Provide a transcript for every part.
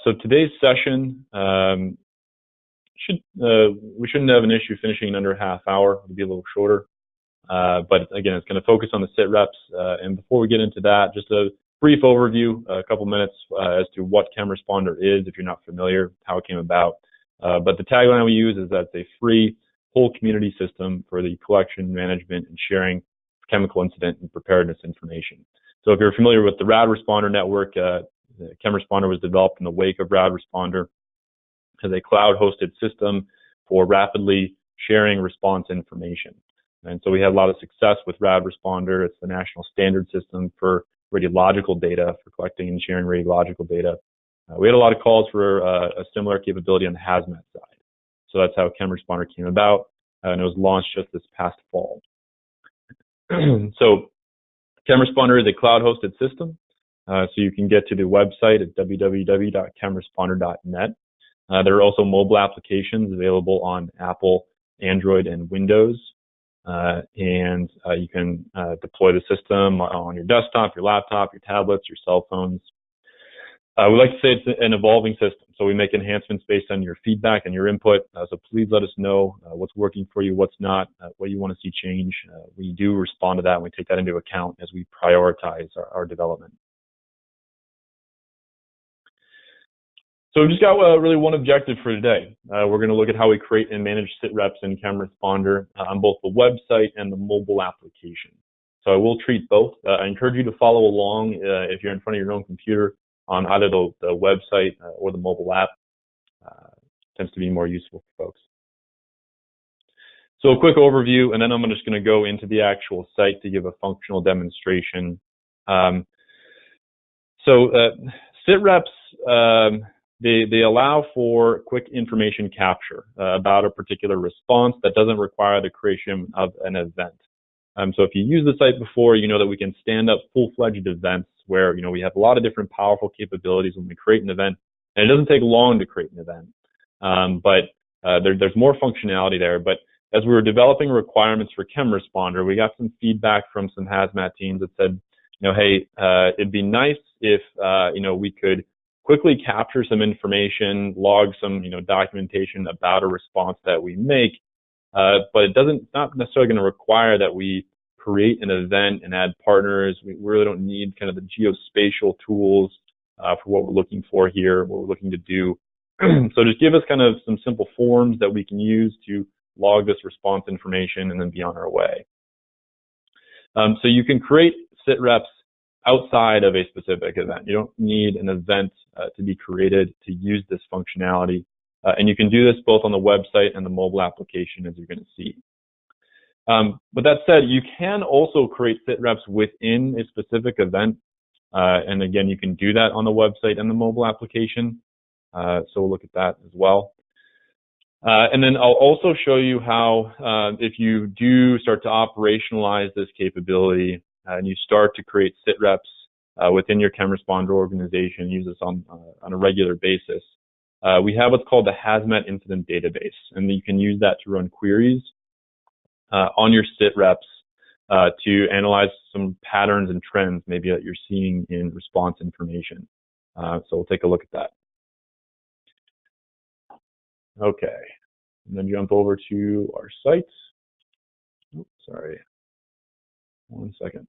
So today's session, we shouldn't have an issue finishing in under a half hour. It'll be a little shorter. But again, it's going to focus on the SITREPs. And before we get into that, just a brief overview, a couple minutes as to what ChemResponder is, if you're not familiar, how it came about. But the tagline we use is that it's a free whole community system for the collection, management, and sharing of chemical incident and preparedness information. So if you're familiar with the RadResponder network, ChemResponder was developed in the wake of RadResponder as a cloud-hosted system for rapidly sharing response information. And so we had a lot of success with RadResponder. It's the national standard system for radiological data, for collecting and sharing radiological data. We had a lot of calls for a similar capability on the Hazmat side. So that's how ChemResponder came about, and it was launched just this past fall. So ChemResponder is a cloud-hosted system. So you can get to the website at www.chemresponder.net. There are also mobile applications available on Apple, Android, and Windows. And you can deploy the system on your desktop, your laptop, your tablets, your cell phones. We like to say it's an evolving system, so we make enhancements based on your feedback and your input. So please let us know what's working for you, what's not, what you want to see change. We do respond to that, and we take that into account as we prioritize our development. So we've just got really one objective for today. We're going to look at how we create and manage SITREPs in ChemResponder on both the website and the mobile application. So I will treat both. I encourage you to follow along if you're in front of your own computer on either the website or the mobile app. Tends to be more useful for folks. So a quick overview, and then I'm just going to go into the actual site to give a functional demonstration. SITREPs, they allow for quick information capture about a particular response that doesn't require the creation of an event. So if you used the site before, you know that we can stand up full-fledged events where we have a lot of different powerful capabilities when we create an event, and it doesn't take long to create an event. There's more functionality there. But as we were developing requirements for ChemResponder, we got some feedback from some Hazmat teams that said, hey, it'd be nice if we could quickly capture some information, log some documentation about a response that we make, but it's not necessarily going to require that we create an event and add partners. We really don't need kind of the geospatial tools for what we're looking for here, what we're looking to do. So just give us kind of some simple forms that we can use to log this response information and then be on our way. So you can create SITREPs outside of a specific event. You don't need an event to be created to use this functionality. And you can do this both on the website and the mobile application, as you're going to see. But that said, you can also create SITREPs within a specific event. And again, you can do that on the website and the mobile application. So we'll look at that as well. And then I'll also show you how, if you do start to operationalize this capability, and you start to create SITREPs within your ChemResponder organization, use this on a regular basis. We have what's called the Hazmat incident database, and you can use that to run queries on your SITREPs to analyze some patterns and trends maybe that you're seeing in response information. So we'll take a look at that. Okay, and then jump over to our site. Oops, sorry. 1 second.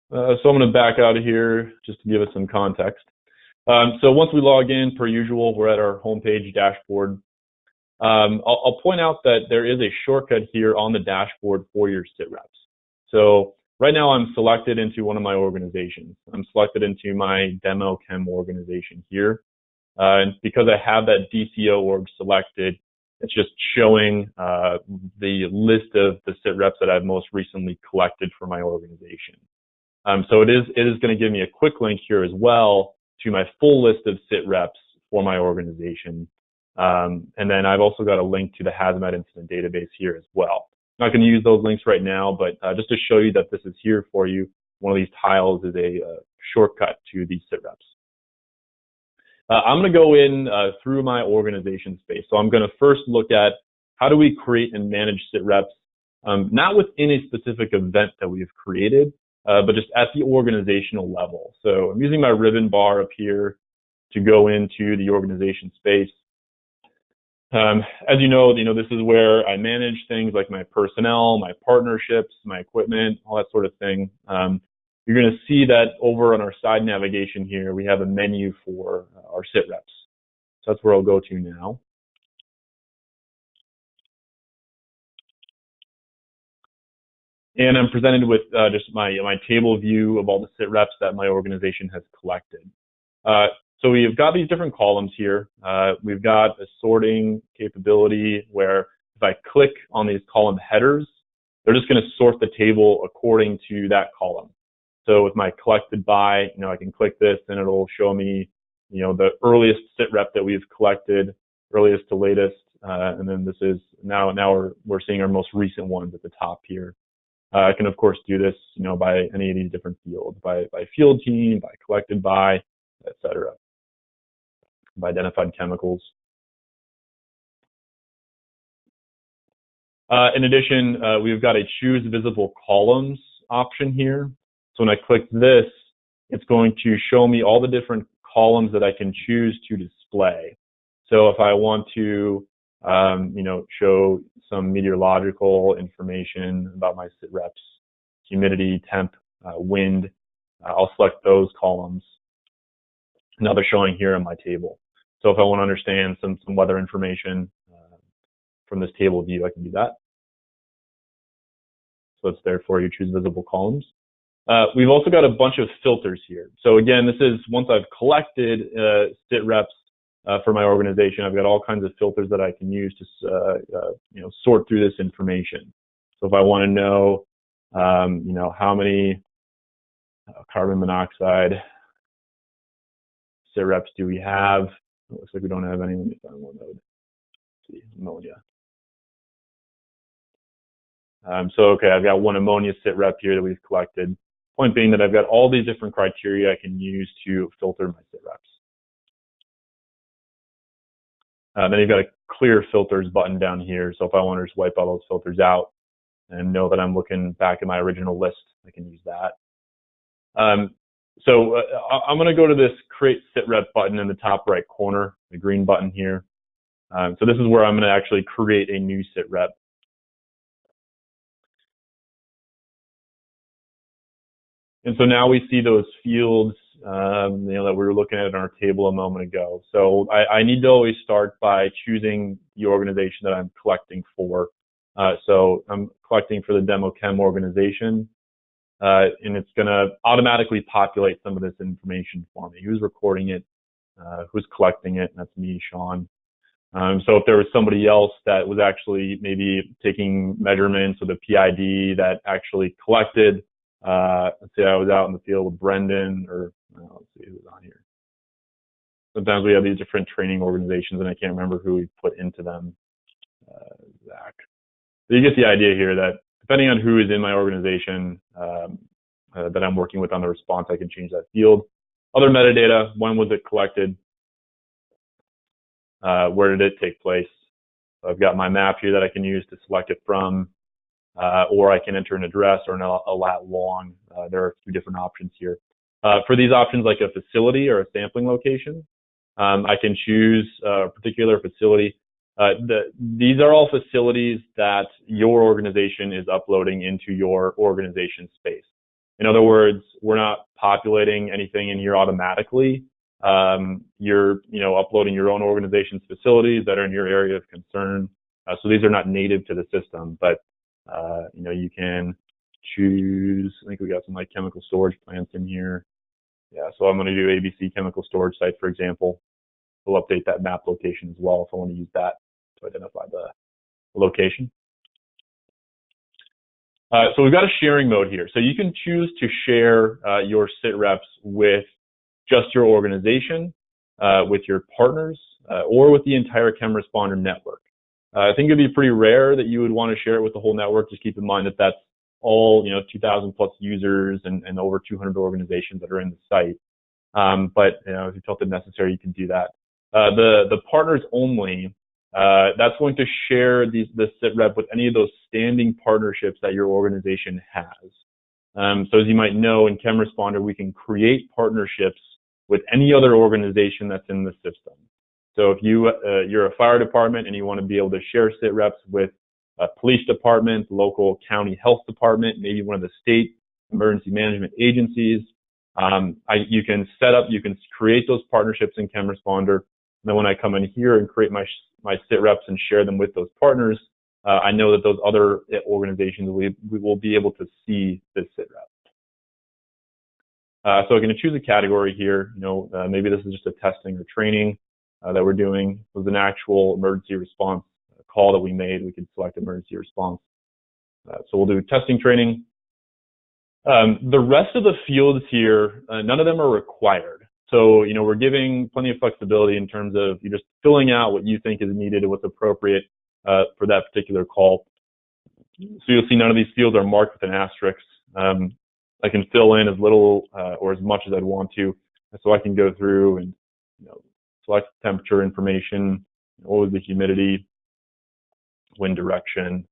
So I'm going to back out of here just to give us some context. So once we log in, per usual, we're at our homepage dashboard. I'll point out that there is a shortcut here on the dashboard for your SITREPs. So right now I'm selected into one of my organizations. I'm selected into my demo chem organization here. And because I have that DCO org selected, it's just showing the list of the SITREPs that I've most recently collected for my organization. So it is going to give me a quick link here as well to my full list of SITREPs for my organization. And then I've also got a link to the Hazmat incident database here as well. I'm not going to use those links right now, but just to show you that this is here for you, one of these tiles is a shortcut to these SITREPs. I'm going to go in through my organization space. So I'm going to first look at how do we create and manage SITREPs, not within a specific event that we've created, but just at the organizational level. So I'm using my ribbon bar up here to go into the organization space. As you know, this is where I manage things like my personnel, my partnerships, my equipment, all that sort of thing. You're going to see that over on our side navigation here, we have a menu for our SITREPs. So that's where I'll go to now. And I'm presented with just my table view of all the SITREPs that my organization has collected. So we've got these different columns here. We've got a sorting capability where if I click on these column headers, they're just going to sort the table according to that column. So with my collected by, I can click this and it'll show me, the earliest SITREP that we've collected, earliest to latest, and then this is now we're seeing our most recent ones at the top here. I can of course do this, by any of these different fields, by field team, by collected by, etc. By identified chemicals. In addition, we've got a choose visible columns option here. So when I click this, it's going to show me all the different columns that I can choose to display. So if I want to, show some meteorological information about my SITREPs, humidity, temp, wind, I'll select those columns. Now they're showing here on my table. So if I want to understand some weather information from this table view, I can do that. So it's there for you, choose visible columns. We've also got a bunch of filters here. So again, this is once I've collected SITREPs for my organization, I've got all kinds of filters that I can use to sort through this information. So if I want to know, how many carbon monoxide SITREPs do we have? It looks like we don't have any. Let me find one that would see ammonia. Okay, I've got one ammonia SITREP here that we've collected. Point being that I've got all these different criteria I can use to filter my SITREPs. Then you've got a clear filters button down here. So if I want to just wipe all those filters out and know that I'm looking back at my original list, I can use that. I'm going to go to this Create SITREP button in the top right corner, the green button here. So this is where I'm going to actually create a new SITREP. And so now we see those fields, that we were looking at in our table a moment ago. So I need to always start by choosing the organization that I'm collecting for. So I'm collecting for the Demo Chem organization, and it's going to automatically populate some of this information for me. Who's recording it? Who's collecting it? And that's me, Sean. So if there was somebody else that was actually maybe taking measurements with a PID that actually collected, let's say I was out in the field with Brendan, or let's see who's on here. Sometimes we have these different training organizations and I can't remember who we put into them. Zach. So you get the idea here that depending on who is in my organization that I'm working with on the response, I can change that field. Other metadata, when was it collected? Where did it take place? So I've got my map here that I can use to select it from, or I can enter an address or a lat long. There are two different options here. For these options, like a facility or a sampling location, I can choose a particular facility. These are all facilities that your organization is uploading into your organization space. In other words, we're not populating anything in here automatically. You're uploading your own organization's facilities that are in your area of concern. So these are not native to the system, but you can choose. I think we got some like chemical storage plants in here. Yeah, so I'm going to do ABC chemical storage site, for example. We'll update that map location as well if I want to use that to identify the location. So we've got a sharing mode here. So you can choose to share your SITREPs with just your organization, with your partners, or with the entire ChemResponder network. I think it'd be pretty rare that you would want to share it with the whole network. Just keep in mind that that's all 2,000 plus users and over 200 organizations that are in the site. But if you felt it necessary, you can do that. The partners only that's going to share the SITREP with any of those standing partnerships that your organization has. So as you might know, in ChemResponder, we can create partnerships with any other organization that's in the system. So if you're a fire department and you want to be able to share SITREPs with a police department, local county health department, maybe one of the state emergency management agencies, you can create those partnerships in ChemResponder. And then when I come in here and create my SITREPs and share them with those partners, I know that those other organizations, we will be able to see this SITREP. So I'm going to choose a category here. Maybe this is just a testing or training that we're doing. It was an actual emergency response call that we made. We could select emergency response. So we'll do testing training. The rest of the fields here, none of them are required. So, we're giving plenty of flexibility in terms of you just filling out what you think is needed and what's appropriate for that particular call. So you'll see none of these fields are marked with an asterisk. I can fill in as little or as much as I'd want to. So I can go through and select temperature information, what was the humidity, wind direction.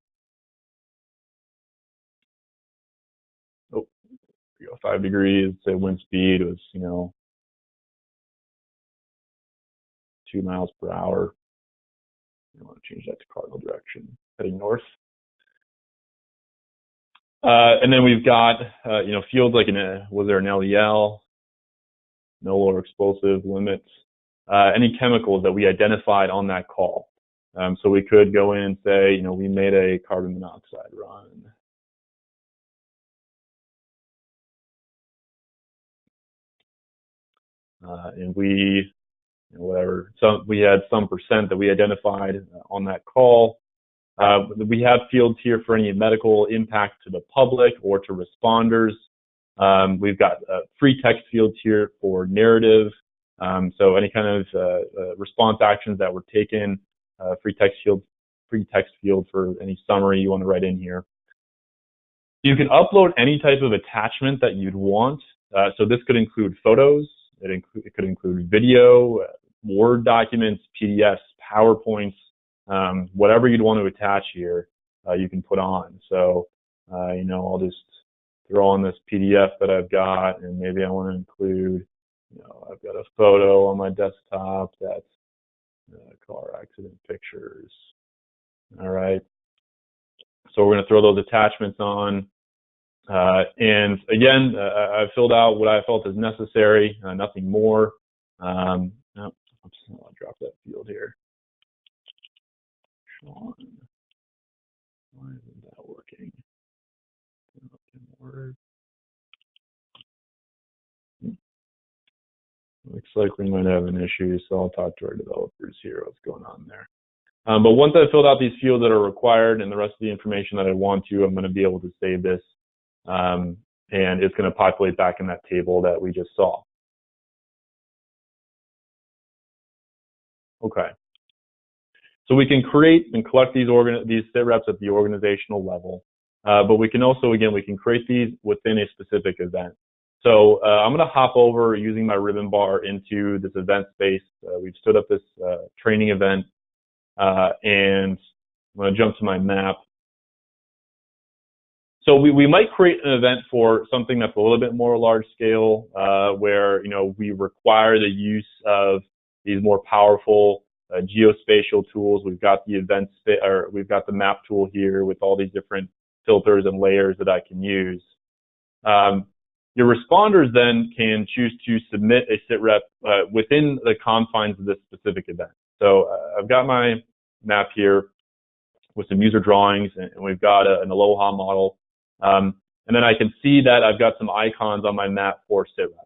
Oh, 5 degrees, say wind speed was, 2 miles per hour. I want to change that to cardinal direction, heading north. And then we've got, fields like was there an LEL, no lower explosive limits, any chemicals that we identified on that call. So we could go in and say, we made a carbon monoxide run. And we, we had some percent that we identified on that call. We have fields here for any medical impact to the public or to responders. We've got free text fields here for narrative. So any kind of response actions that were taken, free text field for any summary you want to write in here. You can upload any type of attachment that you'd want. So this could include photos. It could include video, Word documents, PDFs, PowerPoints, whatever you'd want to attach here, you can put on. So, I'll just throw on this PDF that I've got, and maybe I want to include, I've got a photo on my desktop that's car accident pictures. All right. So we're going to throw those attachments on. And again, I filled out what I felt is necessary, nothing more. I'll drop that field here. Sean, why isn't that working? Looks like we might have an issue, so I'll talk to our developers here, what's going on there. But once I've filled out these fields that are required and the rest of the information that I want to, I'm going to be able to save this. And it's going to populate back in that table that we just saw. Okay. So we can create and collect these SITREPs at the organizational level, but we can also, again, we can create these within a specific event. So I'm going to hop over using my ribbon bar into this event space. We've stood up this training event, and I'm going to jump to my map. So we might create an event for something that's a little bit more large scale, where we require the use of these more powerful geospatial tools. We've got the we've got the map tool here with all these different filters and layers that I can use. Your responders then can choose to submit a SITREP within the confines of this specific event. So I've got my map here with some user drawings, and we've got an Aloha model. And then I can see that I've got some icons on my map for SITREPs.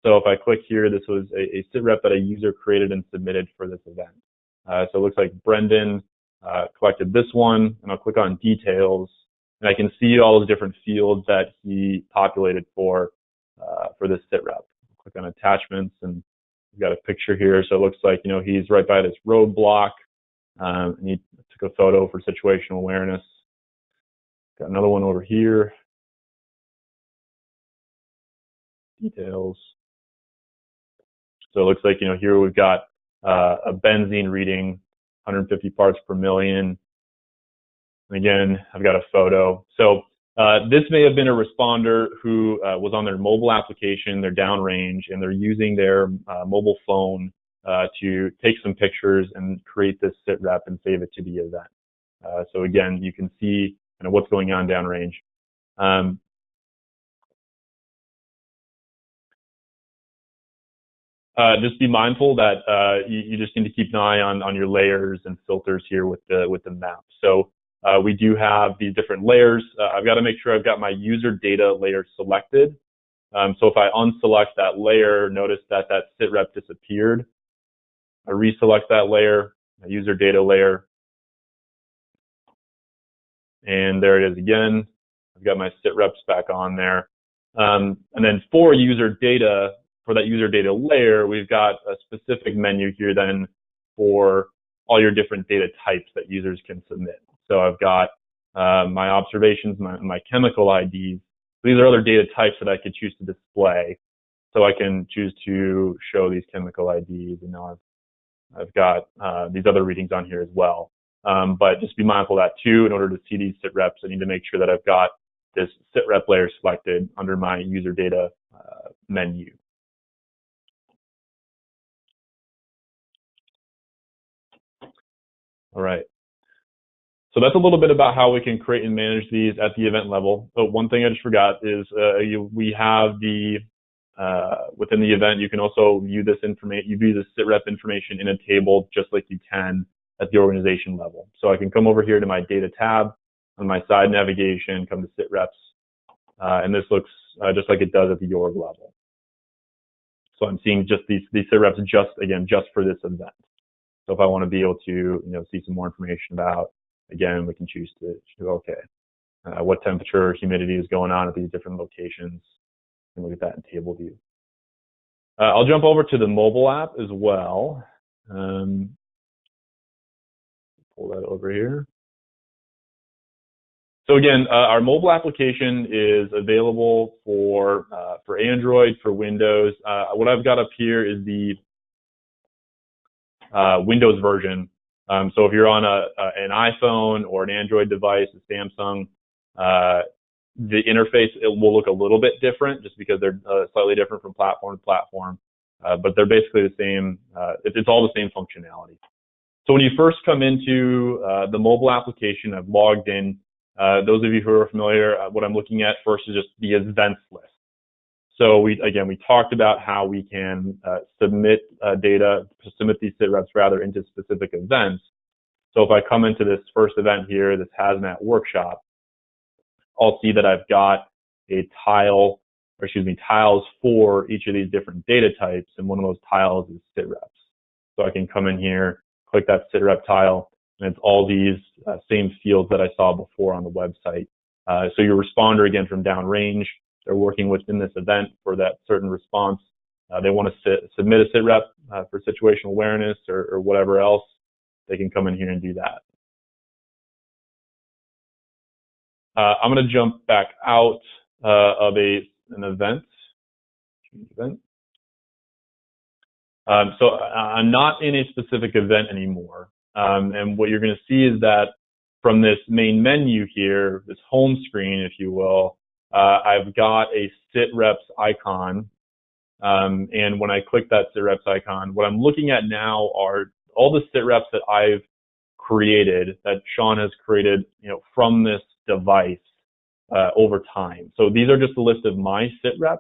So if I click here, this was a SITREP that a user created and submitted for this event. So it looks like Brendan collected this one, and I'll click on details, and I can see all those different fields that he populated for this SITREP. Click on attachments, and we've got a picture here. So it looks like he's right by this roadblock, and he took a photo for situational awareness. Got another one over here. Details. So it looks like here we've got a benzene reading 150 parts per million. And again, I've got a photo. So this may have been a responder who was on their mobile application, they're downrange, and they're using their mobile phone to take some pictures and create this SITREP and save it to the event. So again, you can see kind of what's going on downrange. Just be mindful that you just need to keep an eye on your layers and filters here with the map. So we do have these different layers. I've got to make sure I've got my user data layer selected. So if I unselect that layer, notice that that SITREP disappeared. I reselect that layer, my user data layer, and there it is again. I've got my SITREPs back on there. And then for user data, for that user data layer, we've got a specific menu here then for all your different data types that users can submit. So I've got my observations, my chemical IDs. These are other data types that I could choose to display. So I can choose to show these chemical IDs, and now I've got these other readings on here as well. But just be mindful of that too. In order to see these SITREPs, I need to make sure that I've got this SITREP layer selected under my user data menu. All right. So that's a little bit about how we can create and manage these at the event level. But one thing I just forgot is we have the within the event, you can also view this information. You view the SITREP information in a table just like you can at the organization level. So I can come over here to my data tab on my side navigation, come to SITREPs, and this looks just like it does at the org level. So I'm seeing just these SITREPs just for this event. So if I want to be able to see some more information about, again, we can choose to okay, what temperature, humidity is going on at these different locations. And look at that in table view. I'll jump over to the mobile app as well. Pull that over here. So again, our mobile application is available for Android, for Windows. What I've got up here is the Windows version. So if you're on an iPhone or an Android device, a Samsung, the interface, it will look a little bit different just because they're slightly different from platform to platform, but they're basically the same. It's all the same functionality. So when you first come into the mobile application, I've logged in. Those of you who are familiar, what I'm looking at first is just the events list. So we talked about how we can submit these SITREPs rather into specific events. So if I come into this first event here, this Hazmat workshop, I'll see that I've got a tiles for each of these different data types, and one of those tiles is SITREPs. So I can come in here, click that SITREP tile, and it's all these same fields that I saw before on the website. So your responder, again, from downrange, they're working within this event for that certain response. They want to submit a SITREP for situational awareness or whatever else. They can come in here and do that. I'm going to jump back out of an event. So I'm not in a specific event anymore. And what you're going to see is that from this main menu here, this home screen, if you will, I've got a SITREPs icon. And when I click that SITREPs icon, what I'm looking at now are all the SITREPs that I've created, that Sean has created, from this device over time. So these are just a list of my SITREPs.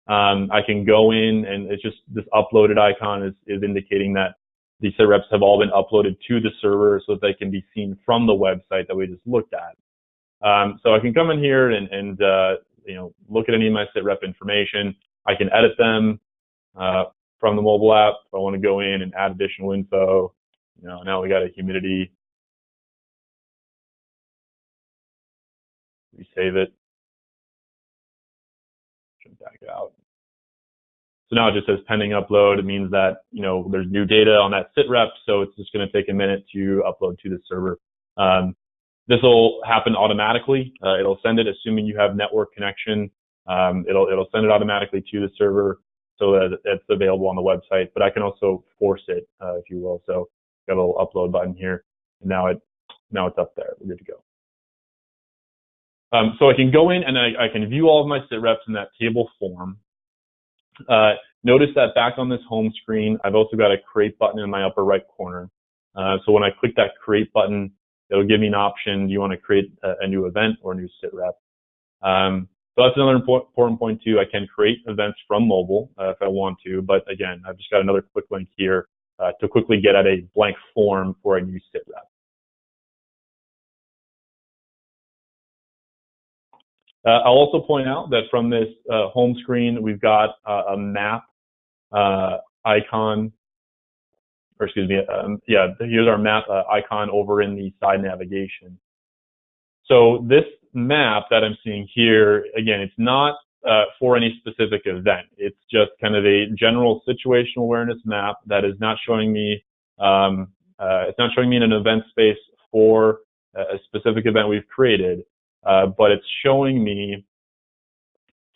I can go in, and it's just this uploaded icon is indicating that these SITREPs have all been uploaded to the server so that they can be seen from the website that we just looked at. So I can come in here and look at any of my SITREP information. I can edit them from the mobile app. If I want to go in and add additional info, now we got a humidity. We save it. Jump back out. So now it just says pending upload. It means that there's new data on that SITREP, so it's just going to take a minute to upload to the server. This will happen automatically. It'll send it assuming you have network connection. It'll send it automatically to the server so that it's available on the website. But I can also force it, if you will. So got a little upload button here. And now it's up there. We're good to go. So I can go in and I can view all of my SITREPs in that table form. Notice that back on this home screen, I've also got a create button in my upper right corner. So when I click that create button, it'll give me an option. Do you want to create a new event or a new SITREP? So that's another important point too. I can create events from mobile if I want to, but again, I've just got another quick link here to quickly get at a blank form for a new SITREP. I'll also point out that from this home screen, we've got a map icon, or excuse me, yeah, here's our map icon over in the side navigation. So this map that I'm seeing here, again, it's not for any specific event. It's just kind of a general situational awareness map that is not showing me, it's not showing me in an event space for a specific event we've created, but it's showing me,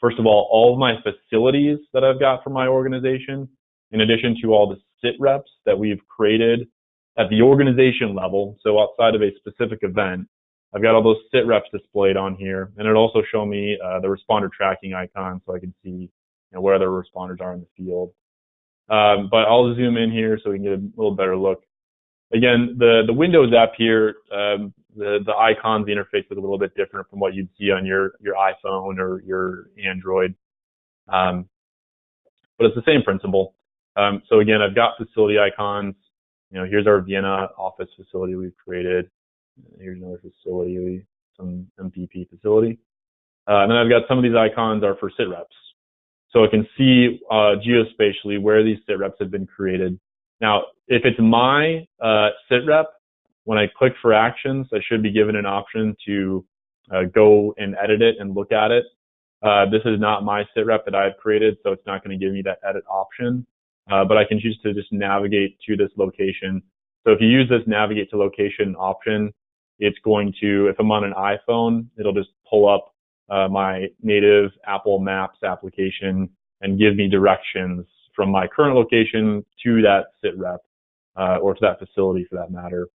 first of all of my facilities that I've got for my organization, in addition to all the SITREPs that we've created at the organization level. So outside of a specific event, I've got all those SITREPs displayed on here, and it'll also show me the responder tracking icon so I can see where other responders are in the field. But I'll zoom in here so we can get a little better look. Again, the Windows app here, the icons, the interface is a little bit different from what you'd see on your iPhone or your Android. But it's the same principle. So again, I've got facility icons. Here's our Vienna office facility we've created. Here's another facility, some MPP facility. And then I've got some of these icons are for SITREPs. So I can see geospatially where these SITREPs have been created. Now, if it's my SITREP, when I click for actions, I should be given an option to go and edit it and look at it. This is not my SITREP that I've created, so it's not going to give me that edit option. But I can choose to just navigate to this location. So if you use this navigate to location option, it's going to, if I'm on an iPhone, it'll just pull up my native Apple Maps application and give me directions from my current location to that SITREP or to that facility for that matter.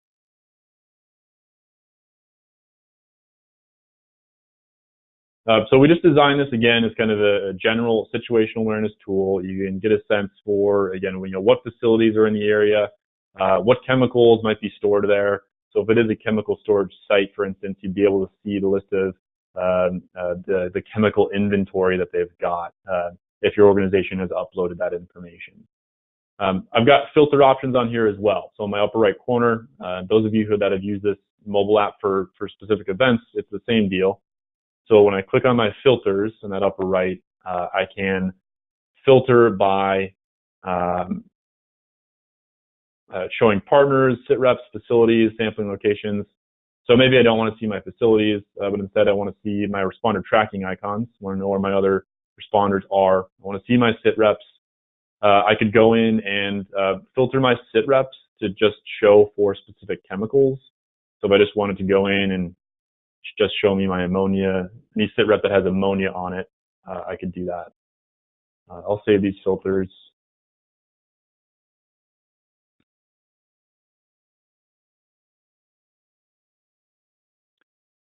So we just designed this again as kind of a general situational awareness tool. You can get a sense for, again, what facilities are in the area, what chemicals might be stored there. So if it is a chemical storage site, for instance, you'd be able to see the list of the chemical inventory that they've got if your organization has uploaded that information. I've got filter options on here as well. So in my upper right corner, those of you that have used this mobile app for specific events, it's the same deal. So when I click on my filters in that upper right, I can filter by showing partners, SITREPs, facilities, sampling locations. So maybe I don't want to see my facilities, but instead I want to see my responder tracking icons. I want to know where my other responders are. I want to see my SITREPs. I could go in and filter my SITREPs to just show for specific chemicals. So if I just wanted to go in and just show me my ammonia, any SITREP that has ammonia on it, I could do that. I'll save these filters.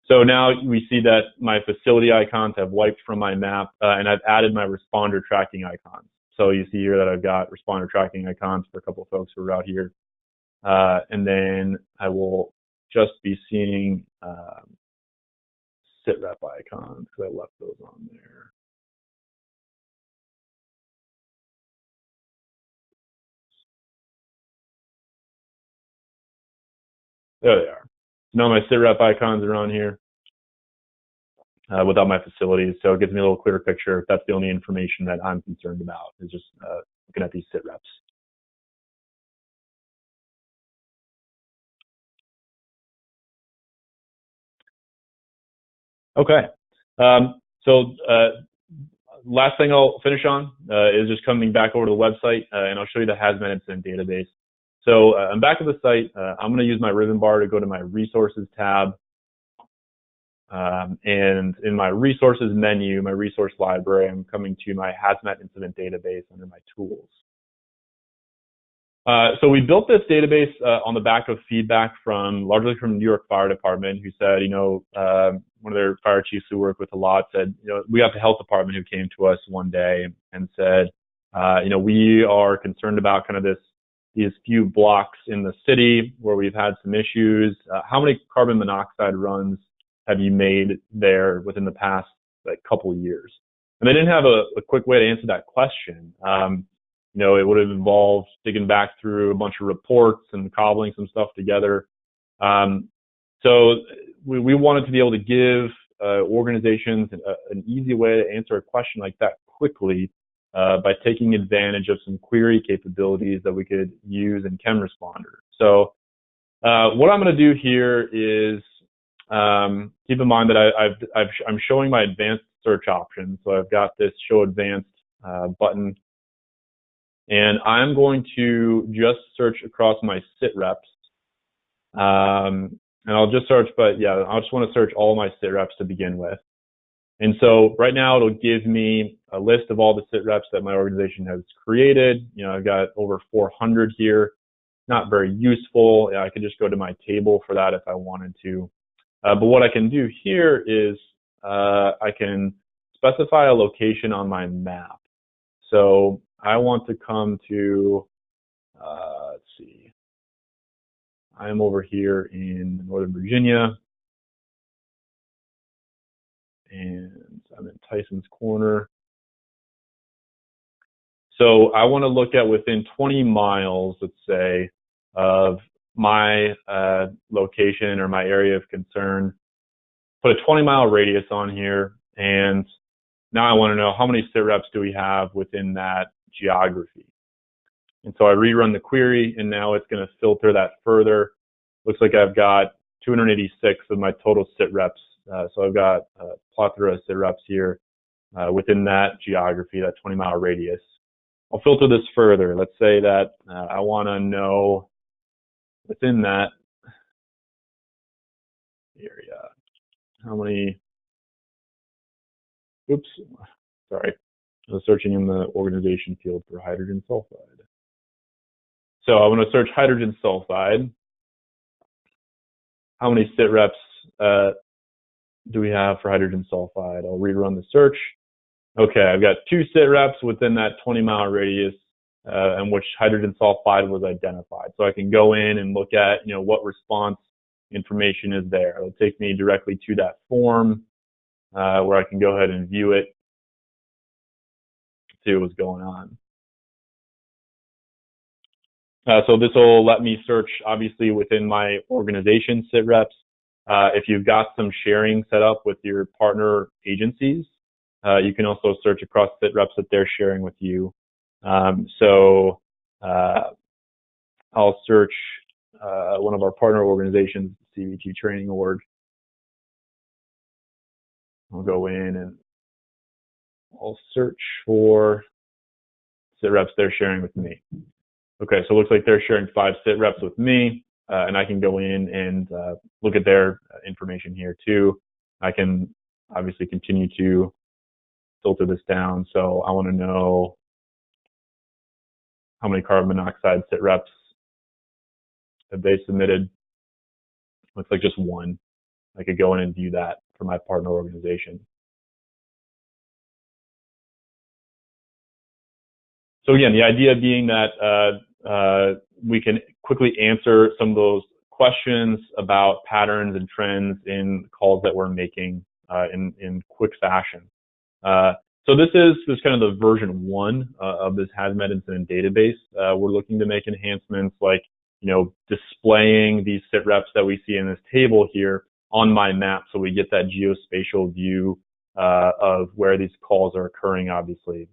So now we see that my facility icons have wiped from my map, and I've added my responder tracking icons. So you see here that I've got responder tracking icons for a couple of folks who are out here. And then I will just be seeing SITREP icons, because I left those on there. There they are. Now my SITREP icons are on here without my facilities, so it gives me a little clearer picture. That's the only information that I'm concerned about, is just looking at these SITREPs. Okay. So last thing I'll finish on is just coming back over to the website, and I'll show you the Hazmat incident database. So I'm back at the site. I'm going to use my ribbon bar to go to my resources tab. And in my resources menu, my resource library, I'm coming to my Hazmat incident database under my tools. So we built this database on the back of feedback largely from New York Fire Department, who said, one of their fire chiefs who work with a lot said, we got the health department who came to us one day and said, we are concerned about kind of these few blocks in the city where we've had some issues. How many carbon monoxide runs have you made there within the past couple of years? And they didn't have a quick way to answer that question. It would have involved digging back through a bunch of reports and cobbling some stuff together. So we wanted to be able to give organizations an easy way to answer a question like that quickly by taking advantage of some query capabilities that we could use in ChemResponder. So what I'm going to do here is keep in mind that I'm showing my advanced search option. So I've got this Show Advanced button. And I'm going to just search across my SITREPs. And I'll just search, but yeah, I just want to search all my SITREPs to begin with. And so right now it'll give me a list of all the SITREPs that my organization has created. I've got over 400 here. Not very useful. I could just go to my table for that if I wanted to. But what I can do here is I can specify a location on my map. So I want to come to, let's see, I'm over here in Northern Virginia, and I'm in Tyson's Corner. So I want to look at within 20 miles, let's say, of my location or my area of concern, put a 20-mile radius on here, and now I want to know how many SITREPs do we have within that geography. And so I rerun the query, and now it's going to filter that further. Looks like I've got 286 of my total SITREPs. So I've got a plethora of SITREPs here within that geography, that 20-mile radius. I'll filter this further. Let's say that I want to know within that area how many, oops, sorry. I was searching in the organization field for hydrogen sulfide. So I want to search hydrogen sulfide. How many SITREPs do we have for hydrogen sulfide? I'll rerun the search. Okay, I've got 2 SITREPs within that 20-mile radius in which hydrogen sulfide was identified. So I can go in and look at, what response information is there. It'll take me directly to that form where I can go ahead and view it, see what's going on. So this will let me search, obviously, within my organization SITREPs. If you've got some sharing set up with your partner agencies, you can also search across SITREPs that they're sharing with you. So I'll search one of our partner organizations, CVT Training Org. I'll go in and I'll search for SITREPs they're sharing with me. Okay, so it looks like they're sharing 5 SITREPs with me, and I can go in and look at their information here too. I can obviously continue to filter this down. So I want to know how many carbon monoxide SITREPs have they submitted. Looks like just 1. I could go in and view that for my partner organization. So again, the idea being that we can quickly answer some of those questions about patterns and trends in calls that we're making in quick fashion. So this is kind of the version 1 of this Hazmat incident database. We're looking to make enhancements like, displaying these SITREPs that we see in this table here on my map, so we get that geospatial view of where these calls are occurring, obviously.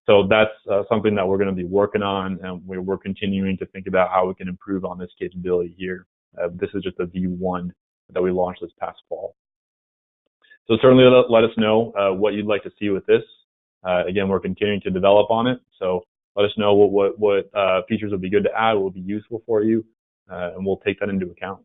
So that's something that we're going to be working on, and we're continuing to think about how we can improve on this capability here. This is just a V1 that we launched this past fall. So certainly let us know what you'd like to see with this. Again, we're continuing to develop on it, so let us know what features would be good to add, what would be useful for you, and we'll take that into account.